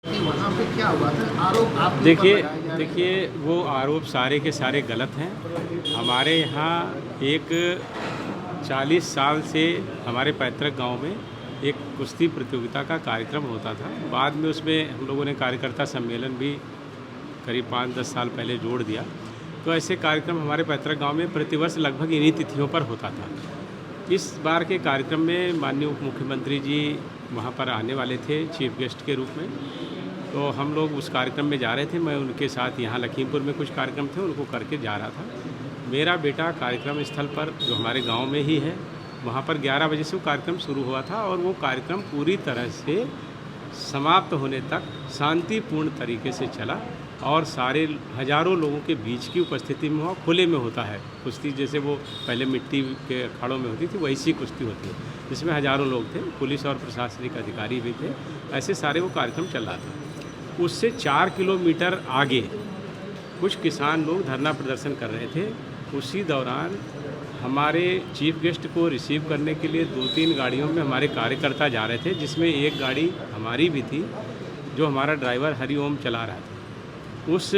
कि वहाँ पे क्या हुआ था? आरोप आपके ऊपर देखिए लगाए जा रहे हैं। देखिए वो आरोप सारे के सारे गलत हैं। हमारे यहाँ एक 40 साल से हमारे पैतृक गांव में एक कुश्ती प्रतियोगिता का कार्यक्रम होता था। बाद में उसमें हम लोगों ने कार्यकर्ता सम्मेलन भी करीब 5-10 साल पहले जोड़ दिया। तो ऐसे कार्यक्रम हमारे पैतृक गांव में प्रतिवर्ष लगभग इन्हीं तिथियों पर होता था। इस बार के कार्यक्रम में माननीय उप मुख्यमंत्री जी वहाँ पर आने वाले थे चीफ गेस्ट के रूप में। तो हम लोग उस कार्यक्रम में जा रहे थे। मैं उनके साथ यहाँ लखीमपुर में कुछ कार्यक्रम थे उनको करके जा रहा था। मेरा बेटा कार्यक्रम स्थल पर जो हमारे गांव में ही है वहाँ पर 11 बजे से वो कार्यक्रम शुरू हुआ था और वो कार्यक्रम पूरी तरह से समाप्त होने तक शांतिपूर्ण तरीके से चला और सारे हज़ारों लोगों के बीच की उपस्थिति में हुआ। खुले में होता है कुश्ती, जैसे वो पहले मिट्टी के अखाड़ों में होती थी वैसी कुश्ती होती है जिसमें हज़ारों लोग थे, पुलिस और प्रशासनिक अधिकारी भी थे। ऐसे सारे वो कार्यक्रम चल रहा था। उससे 4 किलोमीटर आगे कुछ किसान लोग धरना प्रदर्शन कर रहे थे। उसी दौरान हमारे चीफ गेस्ट को रिसीव करने के लिए 2-3 गाड़ियों में हमारे कार्यकर्ता जा रहे थे, जिसमें एक गाड़ी हमारी भी थी जो हमारा ड्राइवर हरिओम चला रहा था। उस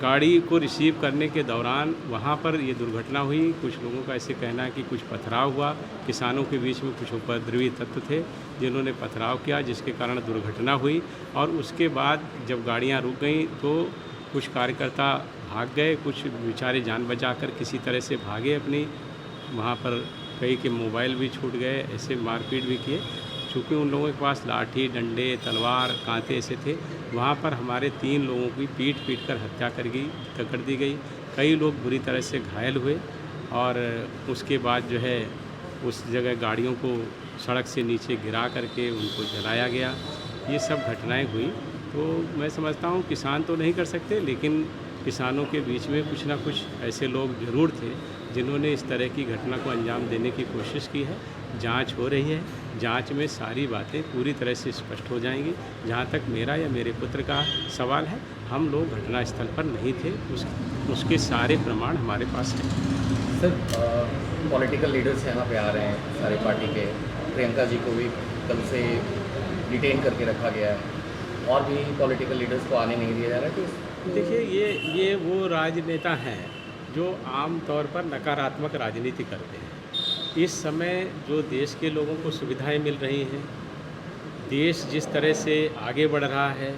गाड़ी को रिसीव करने के दौरान वहाँ पर ये दुर्घटना हुई। कुछ लोगों का ऐसे कहना है कि कुछ पथराव हुआ, किसानों के बीच में कुछ उपद्रवी तत्व थे जिन्होंने पथराव किया जिसके कारण दुर्घटना हुई। और उसके बाद जब गाड़ियाँ रुक गईं तो कुछ कार्यकर्ता भाग गए, कुछ बेचारे जान बचाकर किसी तरह से भागे अपनी। वहाँ पर कई के मोबाइल भी छूट गए, ऐसे मारपीट भी किए। चूँकि उन लोगों के पास लाठी, डंडे, तलवार, कांटे ऐसे थे, वहाँ पर हमारे 3 लोगों की पीट कर हत्या कर दी गई। कई लोग बुरी तरह से घायल हुए और उसके बाद जो है उस जगह गाड़ियों को सड़क से नीचे गिरा करके उनको जलाया गया। ये सब घटनाएं हुई। तो मैं समझता हूँ किसान तो नहीं कर सकते, लेकिन किसानों के बीच में कुछ ना कुछ ऐसे लोग ज़रूर थे जिन्होंने इस तरह की घटना को अंजाम देने की कोशिश की है। जांच हो रही है, जांच में सारी बातें पूरी तरह से स्पष्ट हो जाएंगी। जहां तक मेरा या मेरे पुत्र का सवाल है, हम लोग घटनास्थल पर नहीं थे, उसके सारे प्रमाण हमारे पास हैं। सर, पॉलिटिकल लीडर्स यहाँ पे आ रहे हैं सारे पार्टी के। प्रियंका जी को भी कल से डिटेन करके रखा गया है और भी पॉलिटिकल लीडर्स को आने नहीं दिया जा रहा है। देखिए ये वो राजनेता हैं जो आम तौर पर नकारात्मक राजनीति करते हैं। इस समय जो देश के लोगों को सुविधाएं मिल रही हैं, देश जिस तरह से आगे बढ़ रहा है,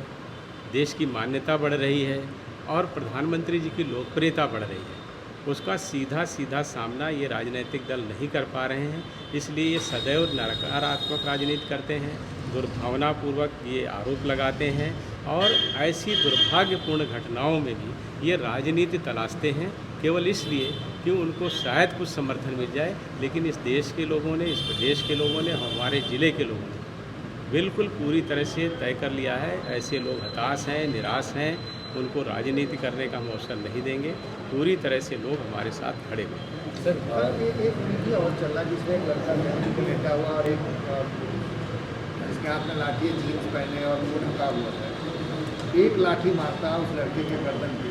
देश की मान्यता बढ़ रही है और प्रधानमंत्री जी की लोकप्रियता बढ़ रही है, उसका सीधा सामना ये राजनीतिक दल नहीं कर पा रहे हैं। इसलिए ये सदैव नकारात्मक राजनीति करते हैं, दुर्भावनापूर्वक ये आरोप लगाते हैं और ऐसी दुर्भाग्यपूर्ण घटनाओं में भी ये राजनीति तलाशते हैं केवल इसलिए कि उनको शायद कुछ समर्थन मिल जाए। लेकिन इस देश के लोगों ने, इस प्रदेश के लोगों ने, हमारे ज़िले के लोगों ने बिल्कुल पूरी तरह से तय कर लिया है। ऐसे लोग हताश हैं, निराश हैं, उनको राजनीति करने का हम अवसर नहीं देंगे। पूरी तरह से लोग हमारे साथ खड़े हुए हैं। सर, एक वीडियो और चल रहा है जिसमें एक लड़का बेंच पे लेटा हुआ और एक जिसके हाथ में लाठी है, जीन्स पहने और मुँह ढका हुआ है, एक लाठी मारता है उस लड़के के गर्दन पे।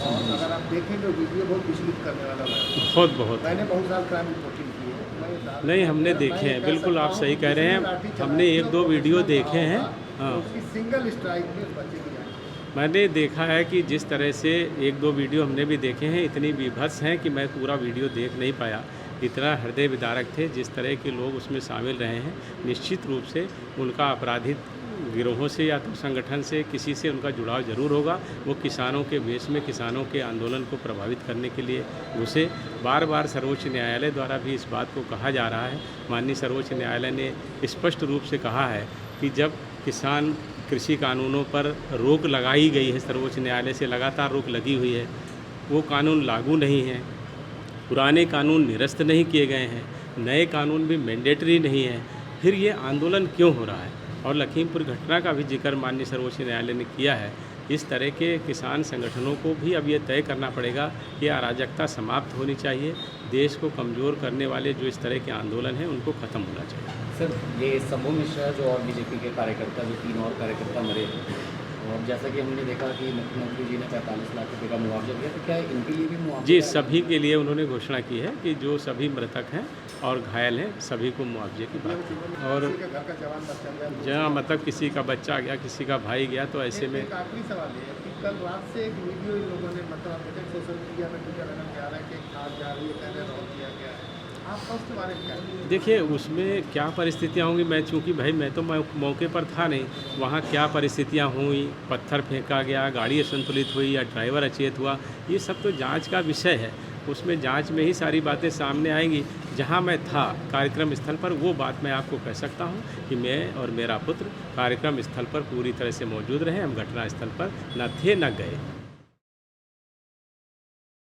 और अगर आप देखें तो वीडियो बहुत विचलित करने वाला है। बहुत मैंने बहुत साल क्राइम रिपोर्टिंग की है। नहीं, हमने देखे हैं, बिल्कुल आप सही कह रहे हैं। हमने 1-2 वीडियो देखे हैं। हाँ, उसकी सिंगल स्ट्राइक में बच्चे की जान। मैंने देखा है कि जिस तरह से 1-2 वीडियो हमने भी देखे हैं, इतनी विभत्स हैं कि मैं पूरा वीडियो देख नहीं पाया। इतना हृदय विदारक थे जिस तरह के लोग उसमें शामिल रहे हैं। निश्चित रूप से उनका आपराधिक गिरोहों से या तो संगठन से किसी से उनका जुड़ाव जरूर होगा। वो किसानों के बेस में किसानों के आंदोलन को प्रभावित करने के लिए घुसे। बार बार सर्वोच्च न्यायालय द्वारा भी इस बात को कहा जा रहा है। माननीय सर्वोच्च न्यायालय ने स्पष्ट रूप से कहा है कि जब किसान कृषि कानूनों पर रोक लगाई गई है, सर्वोच्च न्यायालय से लगातार रोक लगी हुई है, वो कानून लागू नहीं है, पुराने कानून निरस्त नहीं किए गए हैं, नए कानून भी मैंडेटरी नहीं है, फिर ये आंदोलन क्यों हो रहा है। और लखीमपुर घटना का भी जिक्र माननीय सर्वोच्च न्यायालय ने किया है। इस तरह के किसान संगठनों को भी अब ये तय करना पड़ेगा कि अराजकता समाप्त होनी चाहिए। देश को कमज़ोर करने वाले जो इस तरह के आंदोलन हैं उनको ख़त्म होना चाहिए। सर, ये शंभू मिश्रा जो और बीजेपी के कार्यकर्ता, जो 3 और कार्यकर्ता मरे, और जैसा कि हमने देखा कि मुख्यमंत्री जी ने 45 लाख रुपये का मुआवजा दिया, तो क्या इनके लिए भी मुआवजा जी, है? सभी के लिए उन्होंने घोषणा की है कि जो सभी मृतक हैं और घायल हैं सभी को मुआवजे की बात है। और किसी के घर का जवान बच्चा गया, जहाँ मतलब किसी का बच्चा गया, किसी का भाई गया, तो ऐसे में एक आखिरी सवाल ये है कि कल रात से एक वीडियो इन लोगों ने मतलब सोशल मीडिया में ट्विटर में आ रहा है कि खाद जा रही है, कहने रौन किया गया है, आपका उसके बारे में क्या है? देखिए उसमें क्या परिस्थितियाँ होंगी, मैं चूँकि भाई मैं तो मौके पर था नहीं, वहाँ क्या परिस्थितियाँ हुई, पत्थर फेंका गया, गाड़ी असंतुलित हुई या ड्राइवर अचेत हुआ, ये सब तो जांच का विषय है। उसमें जांच में ही सारी बातें सामने आएंगी। जहाँ मैं था कार्यक्रम स्थल पर, वो बात मैं आपको कह सकता हूँ कि मैं और मेरा पुत्र कार्यक्रम स्थल पर पूरी तरह से मौजूद रहे। हम घटना स्थल पर न थे न गए।